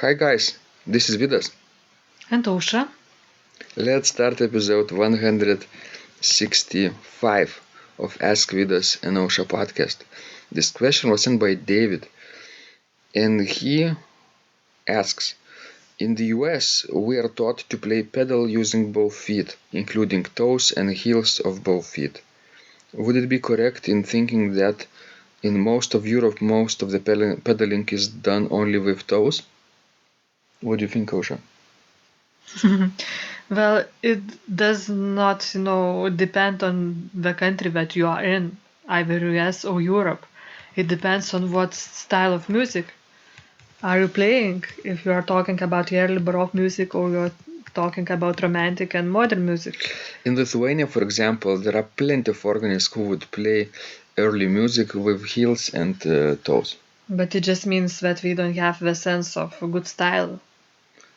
Hi guys, this is Vidas. And Ausra. Let's start episode 165 of Ask Vidas and Ausra podcast. This question was sent by David, and he asks, in the US, we are taught to play pedal using both feet, including toes and heels of both feet. Would it be correct in thinking that in most of Europe, most of the pedaling is done only with toes? What do you think, Ausra? Well, it does not, depend on the country that you are in, either US or Europe. It depends on what style of music are you playing. If you are talking about early Baroque music or you're talking about romantic and modern music. In Lithuania, for example, there are plenty of organists who would play early music with heels and toes. But it just means that we don't have the sense of a good style.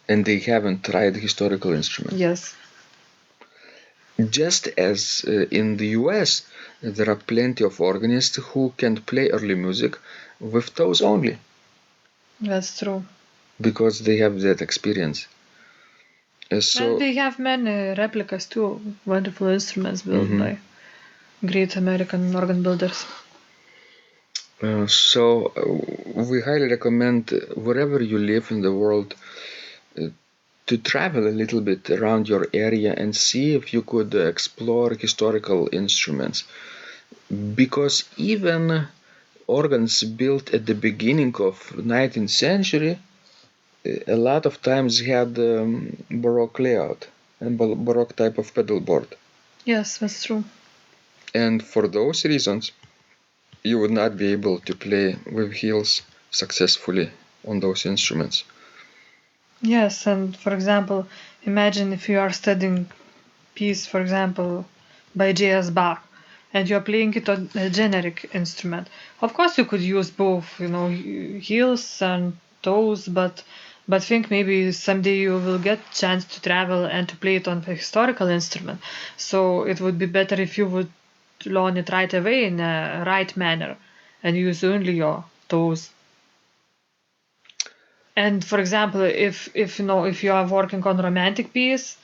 And they haven't tried historical instruments. Yes. Just as in the US, there are plenty of organists who can play early music with toes only. That's true. Because they have that experience. And we have many replicas too, wonderful instruments built by great American organ builders. So we highly recommend wherever you live in the world to travel a little bit around your area and see if you could explore historical instruments. Because even organs built at the beginning of 19th century a lot of times had Baroque layout and Baroque type of pedal board. Yes, that's true. And for those reasons, you would not be able to play with heels successfully on those instruments. Yes, and for example, imagine if you are studying piece, for example, by J.S. Bach, and you are playing it on a generic instrument. Of course, you could use both, heels and toes, but think maybe someday you will get chance to travel and to play it on a historical instrument. So it would be better if you would learn it right away in a right manner and use only your toes. And for example, if you are working on romantic piece,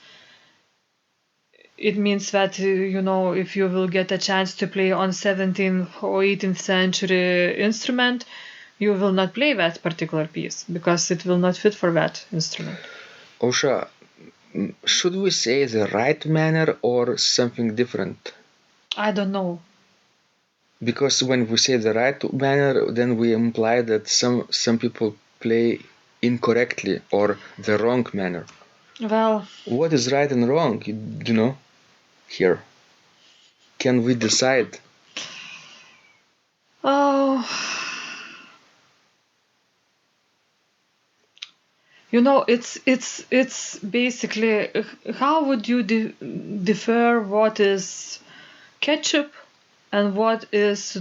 it means that if you will get a chance to play on 17th or 18th century instrument, you will not play that particular piece because it will not fit for that instrument. Ausra, should we say the right manner or something different? I don't know. Because when we say the right manner, then we imply that some people play incorrectly or the wrong manner. Well, what is right and wrong, here? Can we decide? Oh, it's basically how would you differ what is ketchup and what is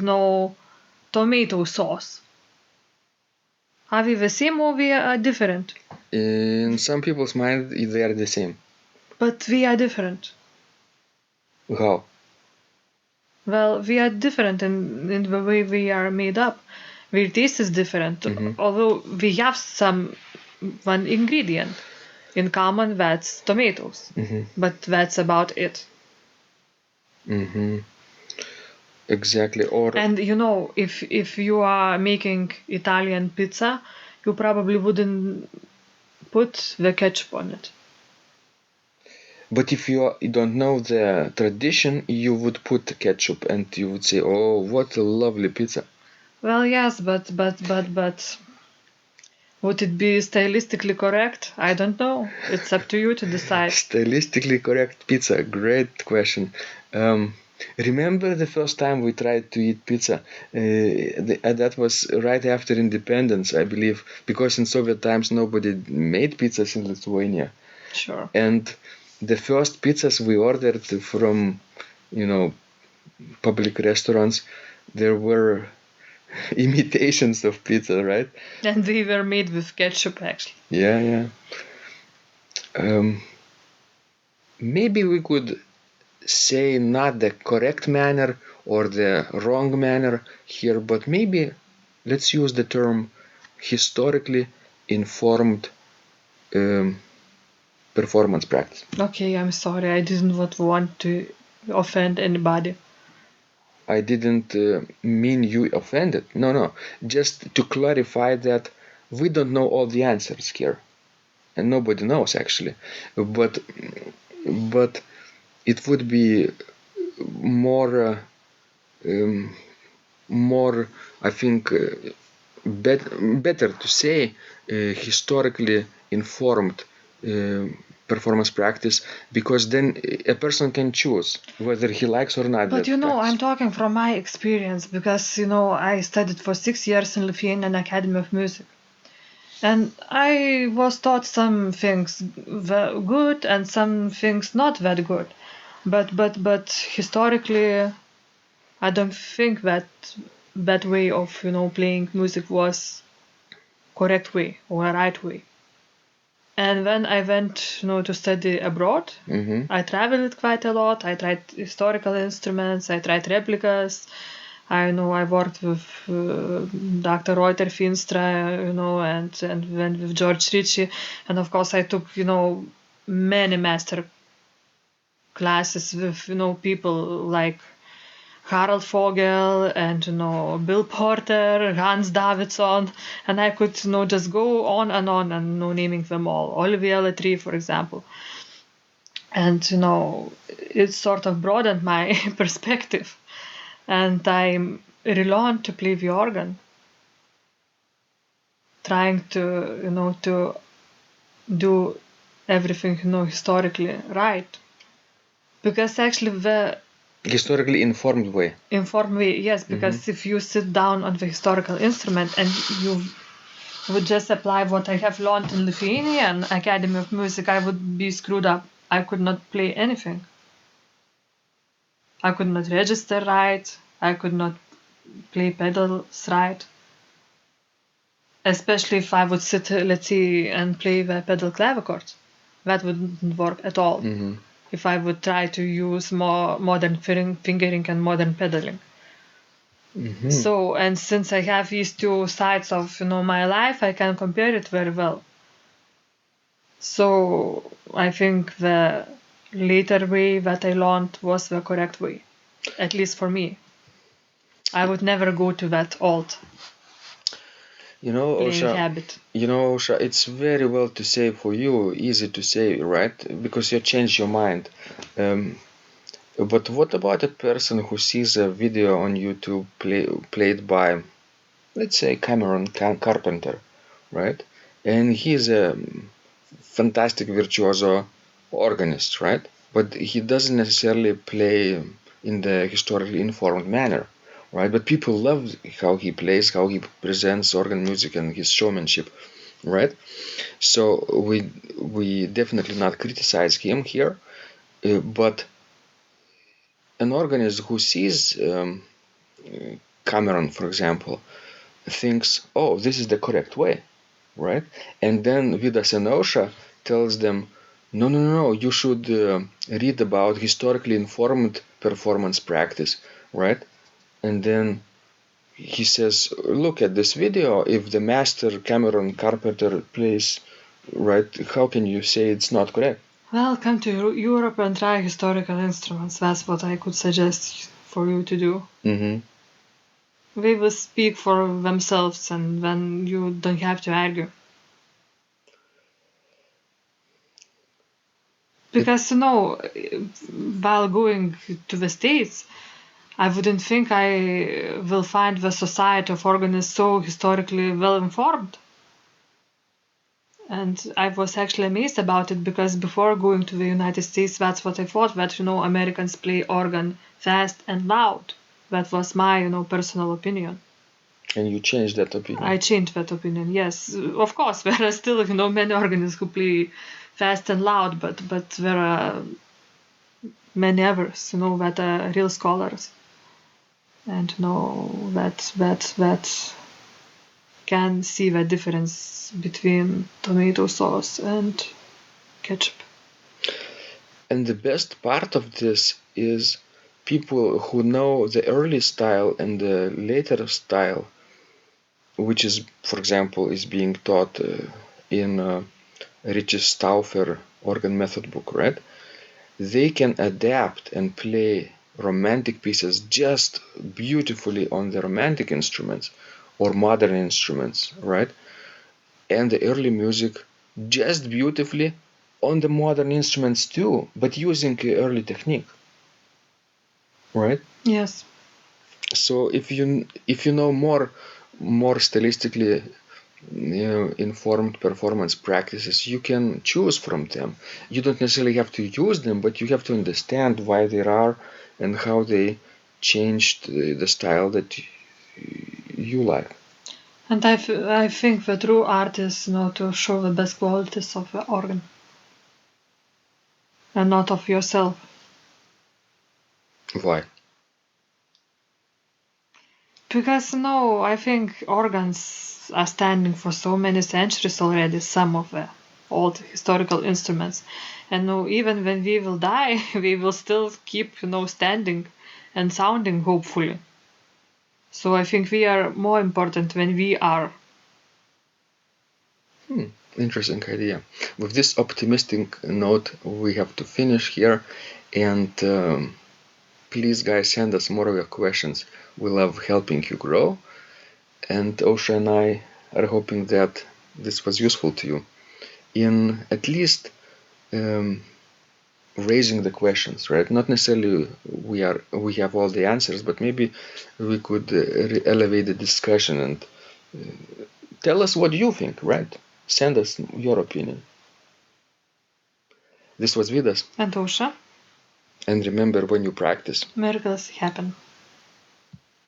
tomato sauce? Are we the same or we are different? In some people's mind, they are the same. But we are different. How? Well, we are different in the way we are made up. Our taste is different. Although we have one ingredient in common, that's tomatoes. But that's about it. Exactly. And if you are making Italian pizza, you probably wouldn't put the ketchup on it. But if you don't know the tradition, you would put ketchup and you would say, "Oh, what a lovely pizza." Well, yes, but would it be stylistically correct? I don't know. It's up to you to decide. Stylistically correct pizza. Great question. Remember the first time we tried to eat pizza? That was right after independence, I believe, because in Soviet times nobody made pizzas in Lithuania. Sure. And the first pizzas we ordered from, public restaurants, there were imitations of pizza, right? And they were made with ketchup, actually. Yeah. Maybe we could say not the correct manner or the wrong manner here, but maybe let's use the term historically informed performance practice. Okay, I'm sorry. I didn't want to offend anybody. I didn't mean you offended. No. Just to clarify that we don't know all the answers here, and nobody knows actually. But it would be more I think better to say historically informed performance practice, because then a person can choose whether he likes or not But that practice. I'm talking from my experience because I studied for 6 years in Lithuanian Academy of Music. And I was taught some things good and some things not that good. But historically, I don't think that way of playing music was correct way or right way. And when I went to study abroad, I traveled quite a lot. I tried historical instruments. I tried replicas. I worked with Dr. Reuter Finstra, and went with George Ritchie, and of course I took many master classes with people like Harald Vogel and Bill Porter, Hans Davidson, and I could just go on and naming them all. Olivier Letrie, for example. And it sort of broadened my perspective, and I relearned to play the organ, trying to do everything historically right, because actually the Historically informed way. informed way, yes, because if you sit down on the historical instrument and you would just apply what I have learned in Lithuanian Academy of Music, I would be screwed up. I could not play anything. I could not register right. I could not play pedals right. Especially if I would sit, let's say, and play the pedal clavichords. That wouldn't work at all. If I would try to use more modern fingering and modern pedaling. So, and since I have these two sides of my life, I can compare it very well. So I think the later way that I learned was the correct way, at least for me. I would never go to that old playing habit. Osha, it's very well to say for you, easy to say, right? Because you change your mind. But what about a person who sees a video on YouTube played by, let's say, Cameron Carpenter, right? And he's a fantastic virtuoso organist, right? But he doesn't necessarily play in the historically informed manner, right? But people love how he plays, how he presents organ music and his showmanship, right? So we definitely not criticize him here, but an organist who sees Cameron, for example, thinks, oh, this is the correct way, right? And then Vidas and Osha tells them, no, you should read about historically informed performance practice, right? And then he says, look at this video. If the master Cameron Carpenter plays, right, how can you say it's not correct? Well, come to Europe and try historical instruments. That's what I could suggest for you to do. They will speak for themselves, and then you don't have to argue. Because while going to the States, I wouldn't think I will find the society of organists so historically well informed. And I was actually amazed about it, because before going to the United States, that's what I thought, that Americans play organ fast and loud. That was my personal opinion. And you changed that opinion? I changed that opinion, yes. Of course, there are still many organists who play fast and loud, but there are many others that are real scholars and that can see the difference between tomato sauce and ketchup. And the best part of this is people who know the early style and the later style which is, for example, is being taught in Rich's Stauffer organ method book, right? They can adapt and play romantic pieces just beautifully on the romantic instruments or modern instruments, right? And the early music just beautifully on the modern instruments too, but using early technique, right? Yes. So if you know more stylistically informed performance practices, you can choose from them. You don't necessarily have to use them, but you have to understand why they are and how they changed the style that you like. And I think the true art is to show the best qualities of the organ and not of yourself. Why? Because I think organs are standing for so many centuries already, some of the old historical instruments. And even when we will die, we will still keep, standing and sounding, hopefully. So I think we are more important when we are. Interesting idea. With this optimistic note, we have to finish here. And please, guys, send us more of your questions. We love helping you grow. And Osha and I are hoping that this was useful to you in at least raising the questions, right? Not necessarily we have all the answers, but maybe we could elevate the discussion and tell us what you think, right? Send us your opinion. This was Vidas. And Osha, And remember, when you practice, miracles happen.